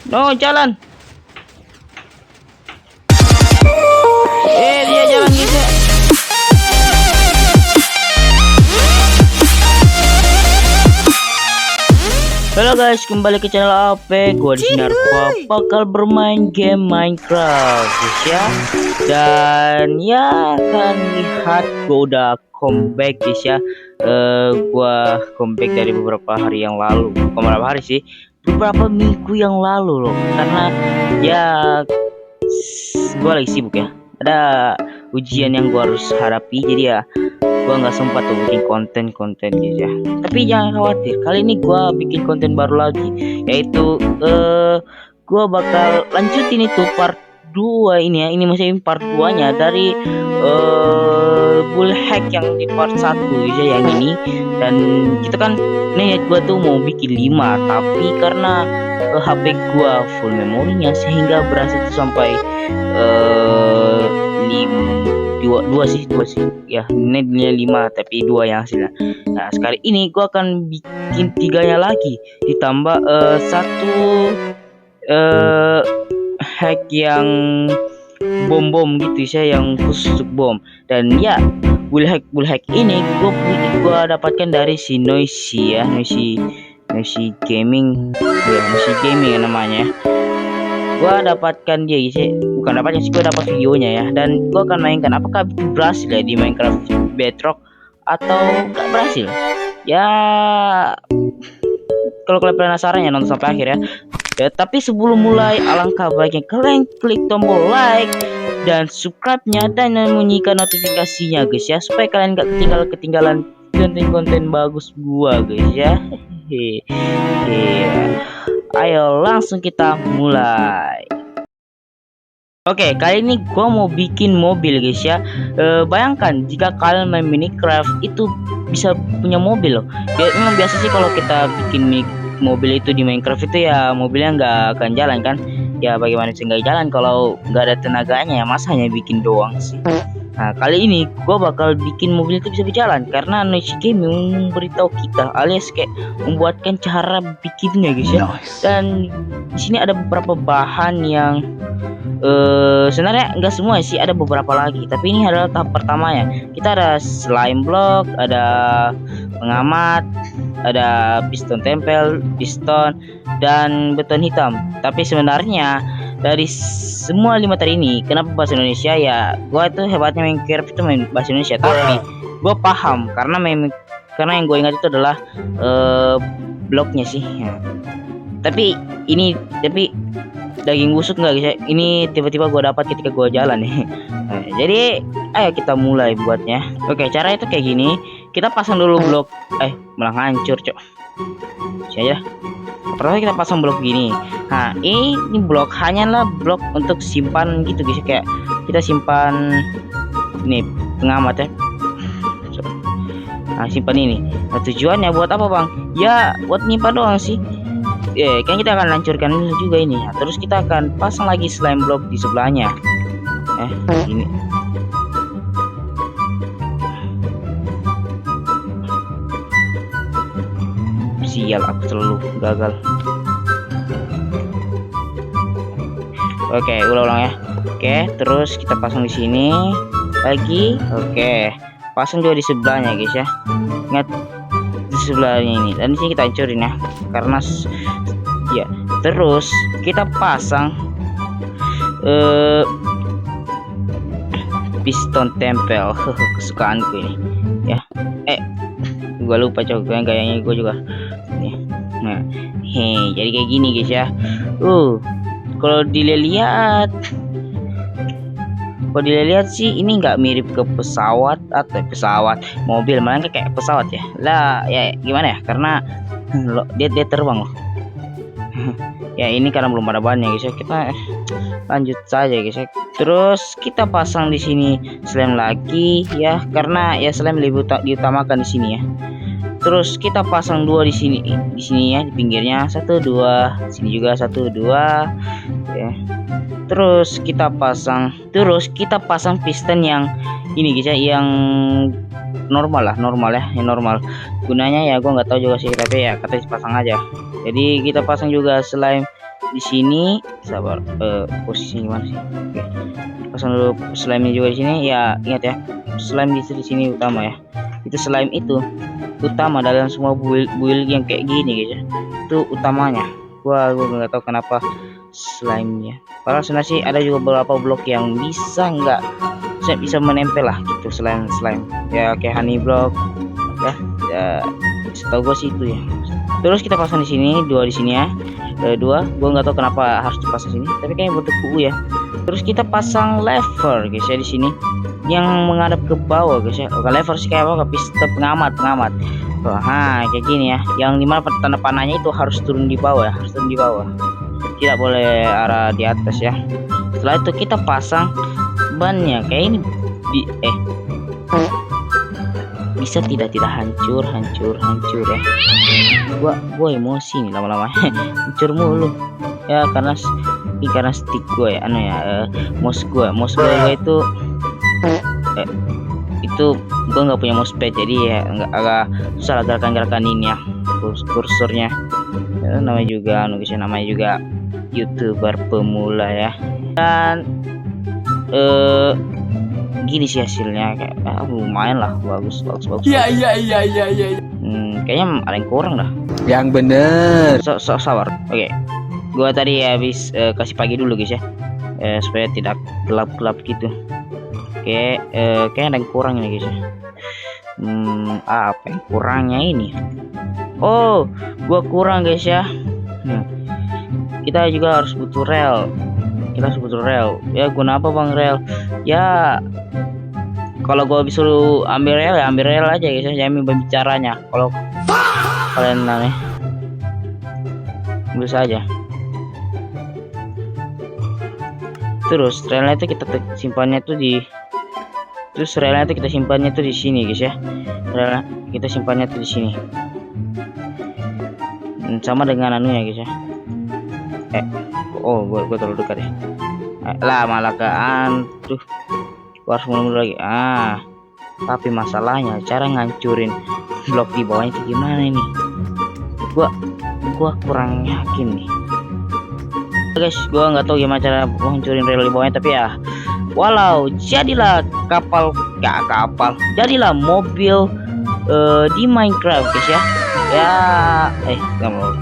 No, jalan. Dia jalan gitu. Halo guys, kembali ke channel AP. Gua di sini Arfa bakal bermain game Minecraft, guys ya. Dan ya kan lihat gua udah comeback, guys ya. Gua comeback dari beberapa hari yang lalu. Bukan beberapa hari sih, beberapa minggu yang lalu loh. Karena ya gua lagi sibuk ya. Ada ujian yang gua harus hadapi, jadi ya gua nggak sempat tuh bikin konten gitu ya. Tapi jangan khawatir, kali ini gua bikin konten baru lagi, yaitu gua bakal lanjutin itu part 2 ini ya. Ini masih part 2 nya dari bull hack yang di part 1 gitu ya, yang ini. Dan kita kan niat gua tuh mau bikin 5, tapi karena HP gua full memorinya sehingga berhasil tuh sampai dua sih ya, netnya 5 tapi 2 yang hasilnya. Nah sekali ini gua akan bikin 3-nya lagi, ditambah satu hack yang bom gitu ya, yang khusus untuk bom. Dan ya bull hack ini gua dapatkan dari si Noisy ya, Noisy Gaming ya, Noisy Gaming ya namanya. Gua dapatkan dia sih, bukan dapatnya sih, gua dapat videonya ya. Dan gua akan mainkan apakah berhasil ya di Minecraft Bedrock atau nggak berhasil ya. Kalau kalian penasaran ya, nonton sampai akhir ya. Tapi sebelum mulai, alangkah baiknya kalian klik tombol like dan subscribe-nya dan bunyikan notifikasinya guys ya, supaya kalian nggak ketinggalan konten-konten bagus gua guys ya. Ayo langsung kita mulai. Oke, kali ini gua mau bikin mobil guys ya. Bayangkan jika kalian main Minecraft itu bisa punya mobil loh. Memang biasa sih kalau kita bikin mobil itu di Minecraft itu ya mobilnya nggak akan jalan kan. Ya bagaimana sih nggak jalan kalau nggak ada tenaganya ya, masa hanya bikin doang sih. Nah kali ini gue bakal bikin mobil itu bisa berjalan karena Noisy Gaming memberitahu kita, alias kayak membuatkan cara bikinnya guys ya. Dan di sini ada beberapa bahan yang sebenarnya enggak semua sih, ada beberapa lagi. Tapi ini adalah tahap pertamanya. Kita ada slime block, ada pengamat, ada piston tempel, piston, dan beton hitam. Tapi sebenarnya dari semua 5 tadi ini, kenapa bahasa Indonesia ya? Gua itu hebatnya Minecraft itu main bahasa Indonesia, tapi gua paham karena yang gue ingat itu adalah bloknya sih ya. Tapi daging busuk nggak guys? Ini tiba-tiba gue dapat ketika gue jalan nih. Nah, jadi ayo kita mulai buatnya. Oke, cara itu kayak gini. Kita pasang dulu blok. Malah hancur cok. Saya pertama kita pasang blok gini. Nah ini blok hanyalah blok untuk simpan gitu guys, kayak kita simpan ini pengamat ya. Nah simpan ini. Nah, tujuannya buat apa bang? Ya buat nyimpan doang sih. Kan kita akan hancurkan ini juga ini. Nah, terus kita akan pasang lagi slime block di sebelahnya. Ini. Sial, aku selalu gagal. Oke, ulang ya. Oke, terus kita pasang di sini lagi. Oke, pasang juga di sebelahnya guys ya. Ingat di sebelahnya ini. Dan di sini kita hancurin ya, karena ya. Terus kita pasang piston tempel kesukaanku ini ya. Gua lupa coba gayanya gue juga. Nah, jadi kayak gini guys ya. Kalau dilihat sih ini nggak mirip ke pesawat atau pesawat mobil, malah kayak pesawat ya. Lah ya gimana ya, karena dia terbang loh. Ya ini karena belum ada bannya guys ya, kita lanjut saja guys ya. Terus kita pasang di sini slime lagi ya, karena ya slime lebih diutamakan di sini ya. Terus kita pasang 2 di sini ya, di pinggirnya 1 2, sini juga 1 2 ya. Terus kita pasang piston yang ini guys ya, yang normal ya, yang normal. Gunanya ya gua nggak tahu juga sih, tapi ya kata pasang aja. Jadi kita pasang juga slime di sini. Sabar, posisinya gimana sih? Oke, pasang dulu slime juga di sini ya. Ingat ya, slime di sini utama ya. Itu slime itu utama dalam semua build yang kayak gini guys ya. Itu utamanya. Gua nggak tahu kenapa slime-nya. Padahal sebenarnya sih ada juga beberapa blok yang bisa menempel lah gitu, slime ya, kayak honey block ya, setahu gue sih itu ya. Terus kita pasang di sini, dua di sini ya, dua. Gue nggak tahu kenapa harus dipasang sini, tapi kayaknya bentuk kubu ya. Terus kita pasang lever guys ya di sini, yang menghadap ke bawah guys ya. Bukan lever sih, kayak apa, piston pengamat. Kayak gini ya, yang dimana tanda panahnya itu harus turun di bawah ya, tidak boleh arah di atas ya. Setelah itu kita pasang bannya kayak ini bisa tidak hancur ya. Gua emosi nih lama-lama hancur mulu ya, karena stick gue ya, mouse gue itu gue nggak punya mousepad, jadi ya agak susah gerakan ini ya, kursornya ya, namanya juga YouTuber pemula ya. Dan gini sih hasilnya, kayak lumayan lah, bagus. Iya. Kayaknya ada yang kurang dah. Yang bener. Sabar. Oke. Gua tadi habis kasih pagi dulu guys ya, supaya tidak gelap gitu. Oke, kayaknya ada yang kurang ini guys ya. Apa yang kurangnya ini? Oh, gua kurang guys ya. Kita juga harus butuh rel. Ya, guna apa bang rel? Ya, kalau gua disuruh ambil rel aja guys ya, jangan berbicaranya. Kalau kalian aneh, ambil saja. Terus relnya itu kita simpannya tuh di sini guys ya. Relnya kita simpannya tuh di sini. Sama dengan anunya guys ya. Gue terlalu dekat ya. Malah tuh, gua harus mulai lagi. Tapi masalahnya cara ngancurin blok di bawahnya itu gimana ini? Gua kurang yakin nih. Guys, gua nggak tahu gimana cara ngancurin rel di bawahnya, tapi ya, walau jadilah jadilah mobil di Minecraft guys ya. Nggak mau.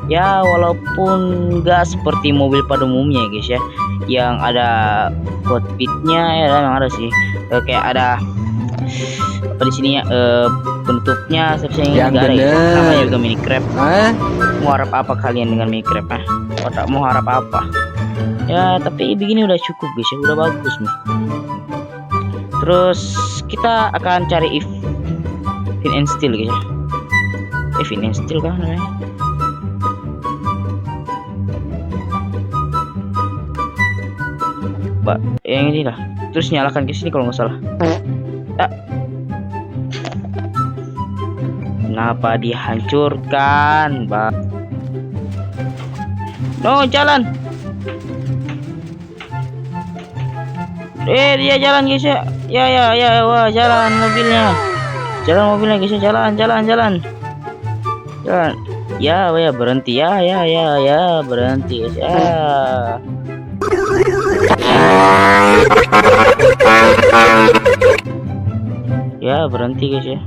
Ya, walaupun nggak seperti mobil pada umumnya guys ya, yang ada cockpitnya ya, memang ada sih, kayak ada apa di sini ya, bentuknya sepertinya nggak ada ya. Namanya juga Minecraft. Mau harap apa kalian dengan Minecraft? Tak mau harap apa ya, tapi begini udah cukup guys ya, udah bagus nih. Terus kita akan cari Flint and Steel guys ya. Flint and Steel kan namanya. Yang ini lah, terus nyalakan ke sini kalau nggak salah. Kenapa dihancurkan, Bang? No, jalan. Dia jalan guys ya. Ya, wah, jalan mobilnya guys ya, jalan. Ya, berhenti ya, berhenti guys ya. Ya, berhenti guys ya.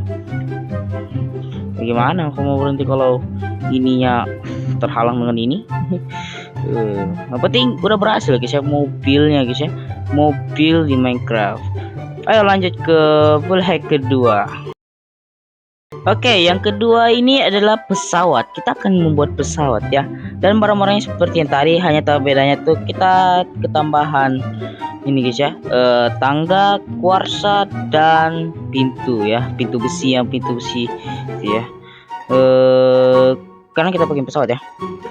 Bagaimana aku mau berhenti kalau ininya terhalang dengan ini? Yang penting udah berhasil guys ya, mobilnya guys ya, mobil di Minecraft. Ayo lanjut ke full hack kedua. Oke, yang kedua ini adalah pesawat. Kita akan membuat pesawat ya, dan barang-barangnya seperti yang tadi, hanya bedanya tuh kita ketambahan ini guys ya, tangga, kuarsa, dan pintu ya, pintu besi gitu ya. Karena kita bikin pesawat ya,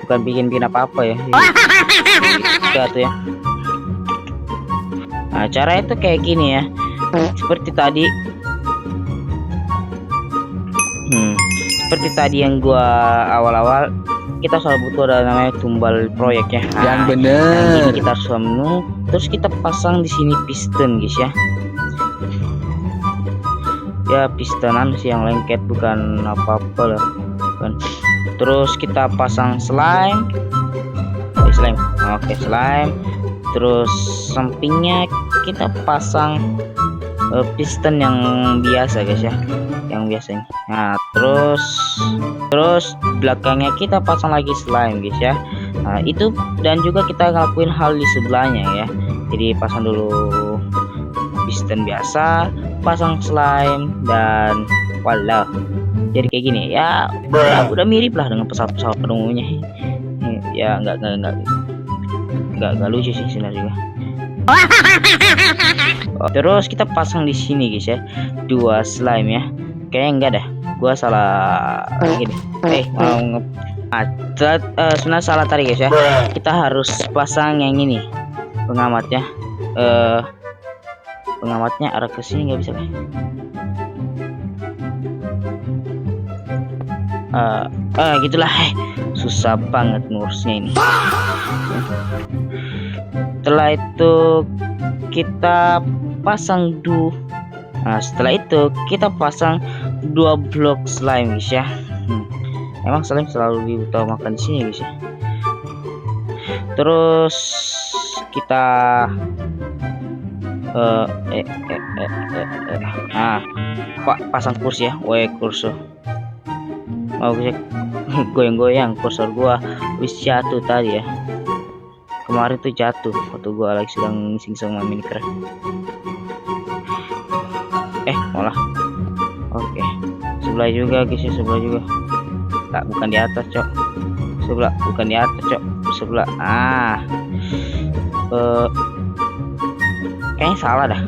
bukan bikin apa-apa ya. Tuh ya. Nah, cara itu kayak gini ya, seperti tadi. Seperti tadi yang gua awal-awal, kita selalu butuh ada namanya tumbal proyek ya. Yang bener. Ini kita harus menu, terus kita pasang di sini piston guys ya. Ya, pistonan sih yang lengket, bukan apa-apa lah kan. Terus kita pasang slime slime. Oke, slime. Terus sampingnya kita pasang piston yang biasa guys ya, yang biasanya. Nah terus belakangnya kita pasang lagi slime guys ya. Nah itu, dan juga kita ngelakuin hal di sebelahnya ya. Jadi pasang dulu piston biasa, pasang slime, dan walau jadi kayak gini ya. Udah mirip lah dengan pesawat-pesawat pada umumnya ya. Nggak lucu sih sebenarnya. Terus kita pasang di sini guys ya, 2 slime ya. Kayaknya enggak dah, gua salah gini. Sebenarnya salah tadi guys ya. Kita harus pasang yang ini, pengamatnya. Pengamatnya arah ke sini nggak bisa kan? Gitulah. Susah banget ngurusnya ini. Setelah itu kita pasang setelah itu kita pasang 2 blok slime guys ya. Emang slime selalu diutamakan di sini guys ya. Terus kita pasang kursi ya. Kursor mau bisa goyang-goyang. Kursor gua wis jatuh tadi ya. Kemarin tuh jatuh waktu gua lagi sedang ngising sama Minecraft. Malah. Oke. Sebelah juga guys ya, sebelah juga. Tak, bukan di atas, Cok. Sebelah, bukan di atas, Cok. Sebelah. Kayaknya salah dah.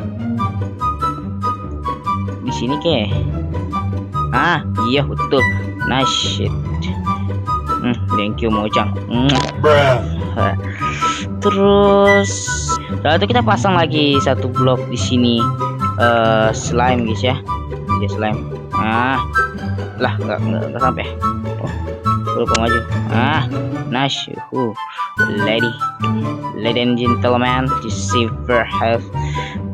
Di sini kayak. Iya betul. Nice shit. Thank you Mojang. Terus setelah itu kita pasang lagi 1 blok di sini slime guys ya. Iya slime. Lah nggak sampai. Lupa maju. Nice. Lady and gentlemen, the silver health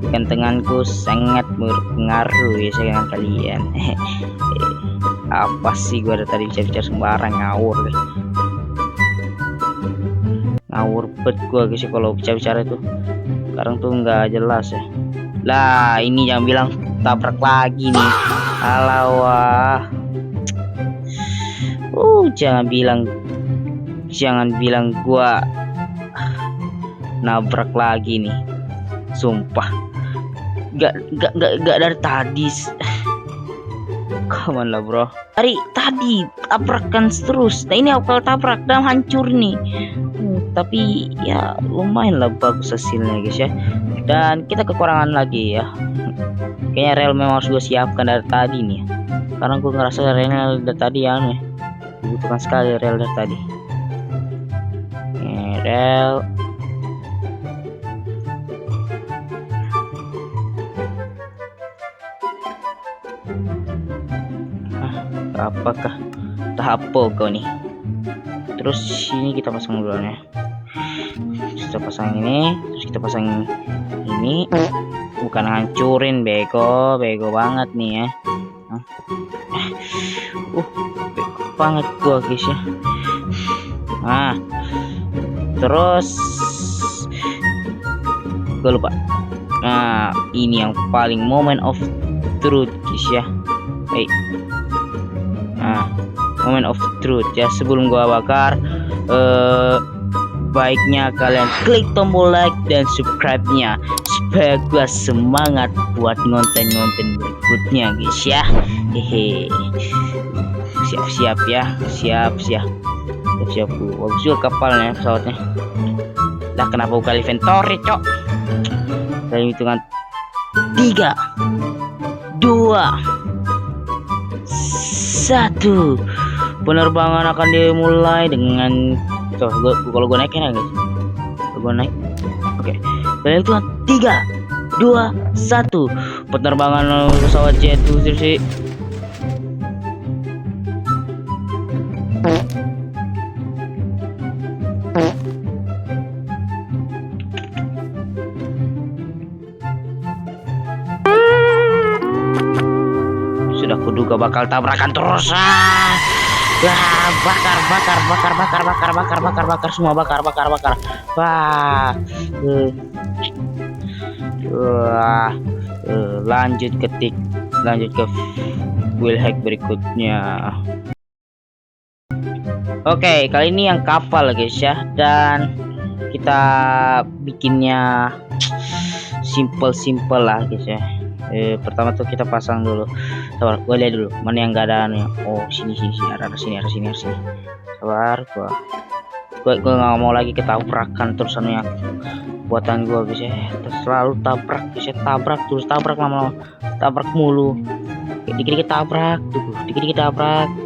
gantenganku sangat berpengaruh ya dengan kalian. Apa sih gua dari tadi bicara sembarang, ngawur deh. Ngawur bet gua guys kalau bicara itu. Sekarang tuh nggak jelas ya. Lah ini jangan bilang tabrak lagi nih. Alawah. Jangan bilang gua nabrak lagi nih. Sumpah. Gak dari tadi. Come on lah bro. Dari tadi tabrakan terus. Nah ini kalau tabrak dan hancur nih. Tapi ya lumayan lah bagus hasilnya guys ya. Dan kita kekurangan lagi ya. Kayaknya rel memang harus gue siapkan dari tadi nih. Karena gue ngerasa relnya dari tadi ya. Dibutuhkan sekali rel dari tadi. Rel. Apakah tahap kau nih? Terus ini kita pasang dulu ya. Kita pasang ini, terus kita pasang ini. Bukan hancurin, bego banget nih ya. Bego banget gua guys ya. Terus gua lupa. Ini yang paling moment of truth guys ya. Moment of truth ya. Sebelum gua bakar, baiknya kalian klik tombol like dan subscribe-nya supaya gua semangat buat ngonten berikutnya guys ya. Siap ya. Siap. Bagus juga kapalnya, pesawatnya. Lah kenapa buka inventory, Cok? Dari hitungan 3 2 1, penerbangan akan dimulai dengan kalau gue naikin ya guys. Gue naik. Oke. Dan itu 3 2 1, penerbangan pesawat J2 sudah kuduga bakal tabrakan terus. Wah, bakar semua, bakar. Wah, wah, lanjut ke wheel hack berikutnya. Oke, kali ini yang kapal guys ya, dan kita bikinnya simple lah guys ya. Pertama tuh kita pasang dulu. Sabar, gue lihat dulu mana yang gak ada nih. Oh, sini ada sini. Sabar, gue nggak mau lagi ketabrakan terus yang buatan gue guys ya. Selalu tabrak guys ya, tabrak lama-lama, tabrak mulu. Dikit-dikit tabrak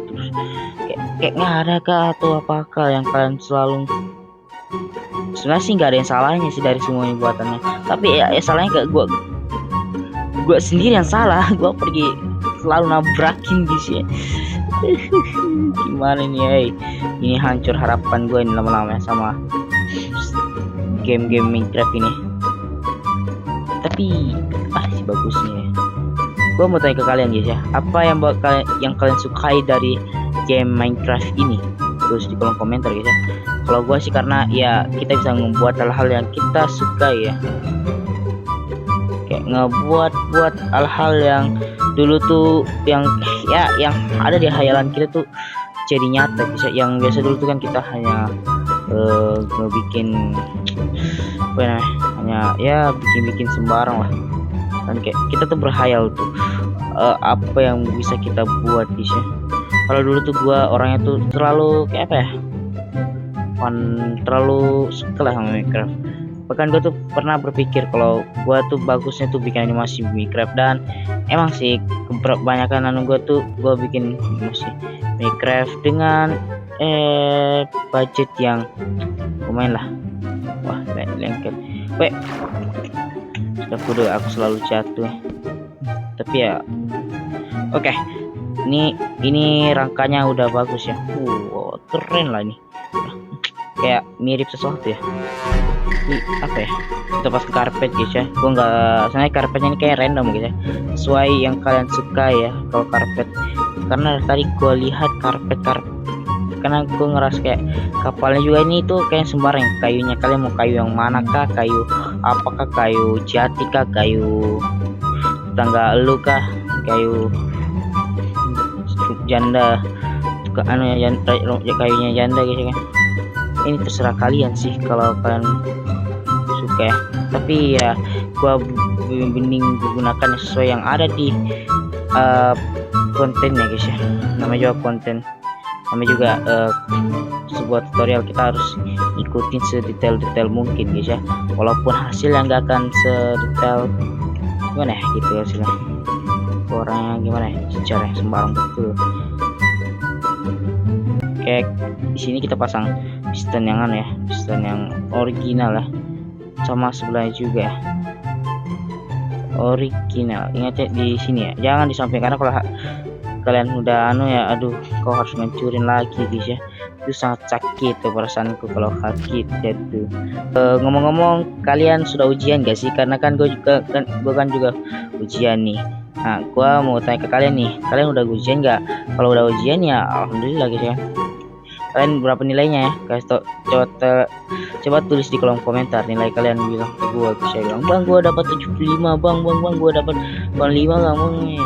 terus kayak nggak ada kah atau apakah yang kalian selalu. Sebenarnya sih nggak ada yang salahnya sih dari semuanya buatannya, tapi ya salahnya gak gue sendiri yang salah. Gue pergi selalu nabrakin guys ya. Gimana nih, ini hancur harapan gue ini lama-lama sama game Minecraft ini. Tapi sih bagusnya ya. Gue mau tanya ke kalian guys ya, apa yang kalian sukai dari game Minecraft ini? Terus di kolom komentar guys ya. Kalau gue sih karena ya kita bisa membuat hal-hal yang kita sukai ya, kayak ngebuat hal-hal yang dulu tuh yang ada di hayalan kita tuh jadi nyata guys ya. Yang biasa dulu tuh kan kita hanya ngebikin hanya ya bikin sembarang lah, dan kayak kita tuh berhayal tuh apa yang bisa kita buat guys ya. Kalau dulu tuh gua orangnya tuh terlalu kayak apa ya, terlalu suka lah sama Minecraft. Bahkan gue tuh pernah berpikir kalau gue tuh bagusnya tuh bikin animasi Minecraft, dan emang sih kebanyakan gue bikin animasi Minecraft dengan budget yang lumayan lah. Wah, lengket. Sudah aku selalu jatuh. Tapi ya oke. Ini rangkanya udah bagus ya. Keren lah ini. Kayak mirip sesuatu ya. Ini apa ya, kita pas ke karpet guys ya. Gue nggak, sebenarnya karpetnya ini kayak random gitu ya, sesuai yang kalian suka ya kalau karpet. Karena tadi gue lihat karpet karena gue ngerasa kayak kapalnya juga ini tuh kayak sembarang kayunya. Kalian mau kayu yang mana kah, kayu apakah, kayu jati kah, kayu tangga elu kah, kayu janda kayunya janda gitu kan. Ini terserah kalian sih kalau kalian suka ya. Tapi ya gua mending gunakan sesuai yang ada di kontennya guys ya. Namanya juga konten, namanya juga sebuah tutorial. Kita harus ikutin sedetail mungkin guys ya, walaupun hasilnya nggak akan sedetail gimana ya gitu hasilnya. Orangnya gimana ya, secara sembarang betul. Kayak di sini kita pasang piston yang ya, piston yang original lah, sama sebelahnya juga original. Ingat ya di sini ya, jangan disampaikan, karena kalau kalian udah ya aduh kau harus ngancurin lagi guys ya. Itu sangat sakit tuh perasaanku kalau sakit gitu. Ngomong-ngomong, kalian sudah ujian gak sih? Karena kan gue kan juga ujian nih. Nah, gue mau tanya ke kalian nih, kalian udah ujian nggak? Kalau udah ujian ya alhamdulillah guys ya. Kalian berapa nilainya ya? Guys, coba tulis di kolom komentar nilai kalian. Bilang ke gue, saya bilang bang gue dapat 75 bang gue dapat 5 bang.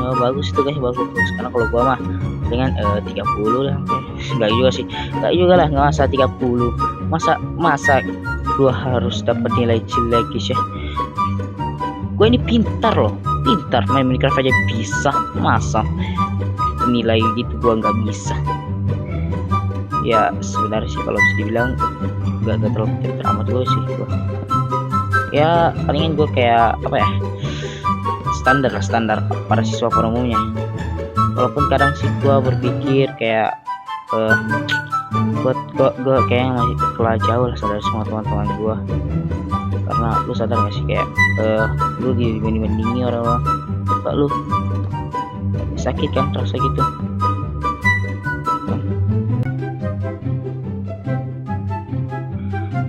Oh, bagus itu guys, bagus. Karena kalau gue mah dengan 30 lah. Enggak juga sih, enggak juga lah, nggak masa 30. Masa gue harus dapat nilai jelek guys ya. Gue ini pintar loh, pintar main Minecraft aja bisa, masa nilai gitu gue nggak bisa. Ya sebenarnya sih kalau bisa dibilang gak terlalu pintar amat gue sih gua. Ya palingan gue kayak apa ya, standar para siswa pada umumnya. Walaupun kadang sih gue berpikir kayak gue kayaknya masih kalah jauh lah dari semua teman-teman gue. Karena lu sadar gak sih kayak lu dibanding-bandingi orang-orang, kok lu sakit kan rasa gitu.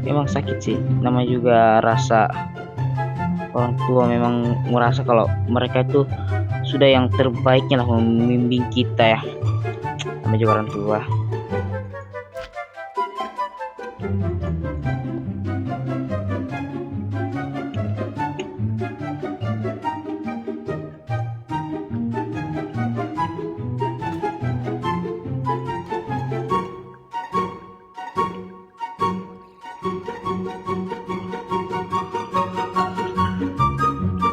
Emang sakit sih, namanya juga rasa orang tua memang merasa kalau mereka itu sudah yang terbaiknya lah membimbing kita ya. Namanya juga orang tua.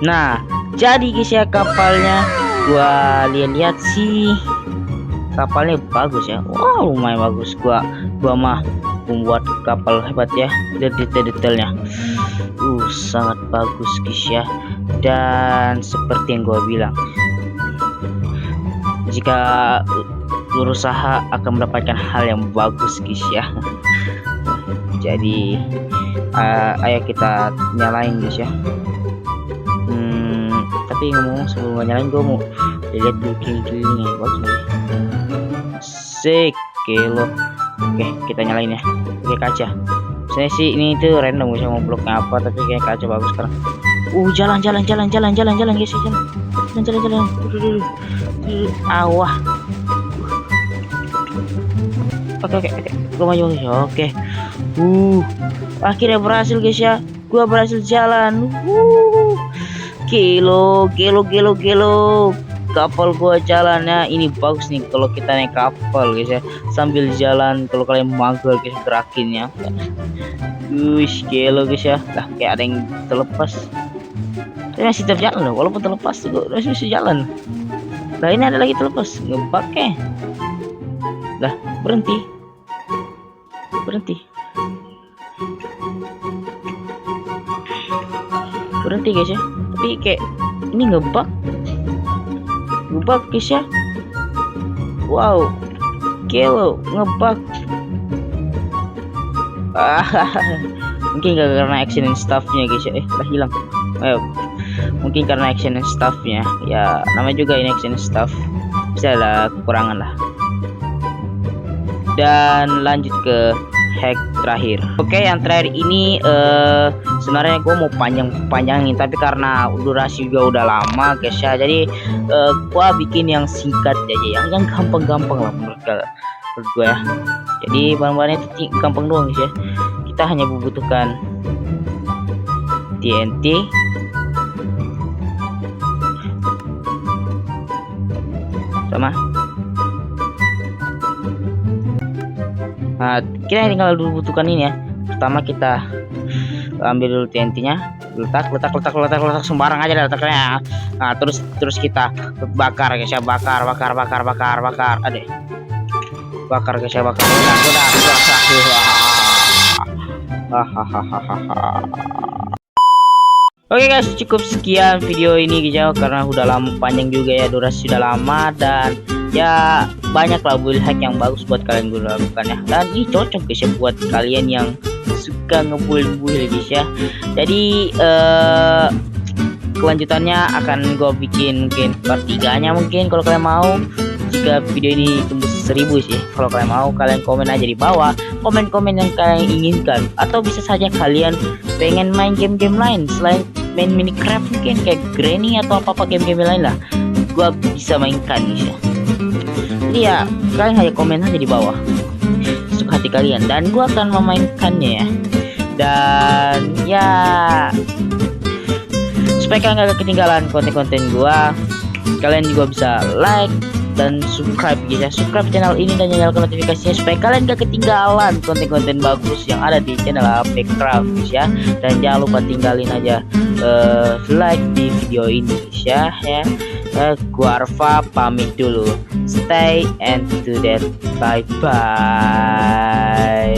Nah, jadi guys ya kapalnya, gua lihat-lihat sih kapalnya bagus ya. Wow, lumayan bagus. Gua mah membuat kapal hebat ya. Lihat detail-detailnya. Sangat bagus guys ya. Dan seperti yang gua bilang, jika berusaha akan mendapatkan hal yang bagus guys ya. Jadi ayo kita nyalain guys ya. Tapi ngomong sebelum nyalain, gue mau lihat dulu kelilingnya bagus nih. Sik kilo. Oke, kita nyalain ya. Oke, kaca. Saya sih ini tuh random bisa mau bloknya apa, tapi kayak kaca bagus sekarang. Jalan guys, jalan. Awah. Oke. Gue maju guys. Oke. Akhirnya berhasil guys ya. Gua berhasil jalan. Gelo. Kapal gua jalannya ini bagus nih kalau kita naik kapal guys ya, sambil jalan. Kalau kalian mager guys gerakinnya. Gelo guys ya. Lah kayak ada yang terlepas. Tapi masih tetap jalan loh, walaupun terlepas juga masih bisa jalan. Lah ini ada lagi terlepas, ngebak ya. Lah berhenti guys ya. Tapi kayak ini ngebug guys ya. Wow, gelo ngebug. Mungkin gak karena action and stuffnya guys ya. Udah hilang. Mungkin karena action and stuffnya ya, namanya juga ini action and stuff, bisa ada kekurangan lah. Dan lanjut ke hack terakhir. Oke, yang terakhir ini sebenarnya gue mau panjangin, tapi karena durasi juga udah lama guys ya, jadi gue bikin yang singkat aja, yang gampang-gampang lah menurut gue ya. Jadi bahan-bahannya itu gampang doang guys ya. Kita hanya membutuhkan TNT, sama kita tinggal dulu butuhkan ini ya. Pertama kita ambil dulu TNT-nya, letak sembarang aja letaknya. Nah, terus kita bakar guys ya, bakar. Adek. Bakar guys ya, bakar. Oke guys, cukup sekian video ini guys ya, karena udah lama, panjang juga ya, durasi sudah lama, dan ya banyak lah build hack yang bagus buat kalian gue lakukan ya. Dan ini cocok guys ya buat kalian yang suka ngebuild guys ya. Jadi kelanjutannya akan gue bikin mungkin part 3-nya mungkin kalau kalian mau. Jika video ini tembus 1000 sih, kalau kalian mau, kalian komen aja di bawah, komen-komen yang kalian inginkan, atau bisa saja kalian pengen main game-game lain selain main Minecraft, mungkin kayak Granny atau apa game-game lain lah, gua bisa mainkan guys ya. Jadi ya kalian hanya komen aja di bawah suka hati kalian, dan gua akan memainkannya ya. Dan ya supaya kalian gak ketinggalan konten-konten gua, kalian juga bisa like dan subscribe guys ya, subscribe channel ini dan nyalakan notifikasinya supaya kalian gak ketinggalan konten-konten bagus yang ada di channel HP Craft guys ya. Dan jangan lupa tinggalin aja like di video ini guys ya. Gua Arfa pamit dulu, stay and to that, bye bye.